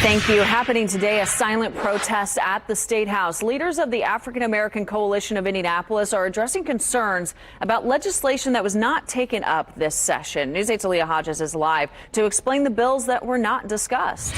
Thank you. Happening today, a silent protest at the Statehouse. Leaders of the African American Coalition of Indianapolis are addressing concerns about legislation that was not taken up this session. News 8's Aaliyah Hodges is live to explain the bills that were not discussed.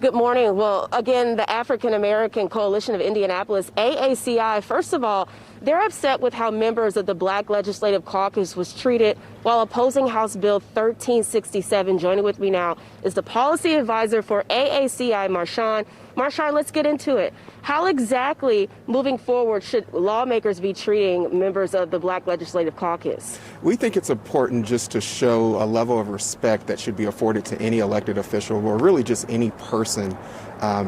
Good morning. Well, again, the African American Coalition of Indianapolis, AACI, first of all, they're upset with how members of the Black Legislative Caucus was treated while opposing House Bill 1367. Joining with me now is the policy advisor for AACI, Marshawn. Marshawn, let's get into it. How exactly, moving forward, should lawmakers be treating members of the Black Legislative Caucus? We think it's important just to show a level of respect that should be afforded to any elected official or really just any person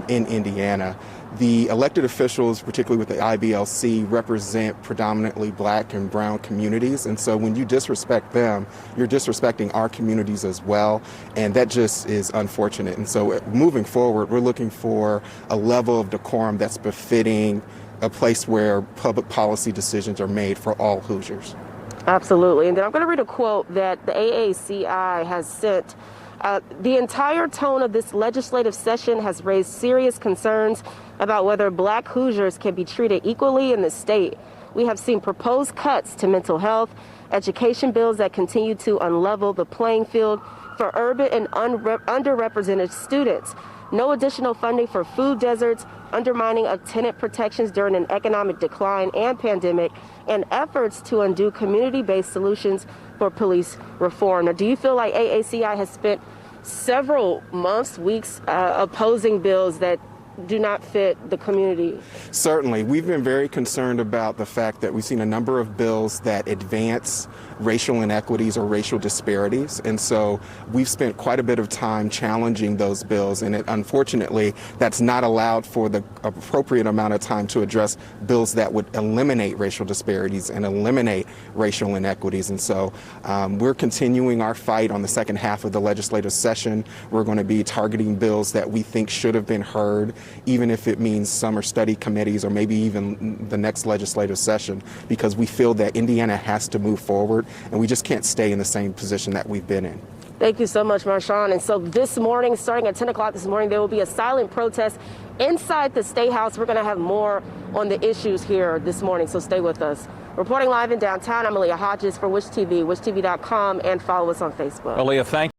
in Indiana. The elected officials, particularly with the IBLC, represent predominantly Black and brown communities. And so when you disrespect them, you're disrespecting our communities as well. And that just is unfortunate. And so moving forward, we're looking for a level of decorum that's befitting a place where public policy decisions are made for all Hoosiers. Absolutely. And then I'm going to read a quote that the AACI has sent. The entire tone of this legislative session has raised serious concerns about whether Black Hoosiers can be treated equally in the state. We have seen proposed cuts to mental health, education bills that continue to unlevel the playing field for urban and underrepresented students, no additional funding for food deserts, undermining of tenant protections during an economic decline and pandemic, and efforts to undo community-based solutions for police reform. Now, do you feel like AACI has spent several months, weeks opposing bills that do not fit the community? Certainly. We've been very concerned about the fact that we've seen a number of bills that advance racial inequities or racial disparities. And so we've spent quite a bit of time challenging those bills. And unfortunately, that's not allowed for the appropriate amount of time to address bills that would eliminate racial disparities and eliminate racial inequities. And so we're continuing our fight on the second half of the legislative session. We're going to be targeting bills that we think should have been heard, even if it means summer study committees or maybe even the next legislative session, because we feel that Indiana has to move forward and we just can't stay in the same position that we've been in. Thank you so much, Marshawn. And so this morning, starting at 10 o'clock this morning, there will be a silent protest inside the Statehouse. We're going to have more on the issues here this morning, so stay with us. Reporting live in downtown, I'm Aaliyah Hodges for WishTV, wishtv.com, and follow us on Facebook. Aaliyah, thank you.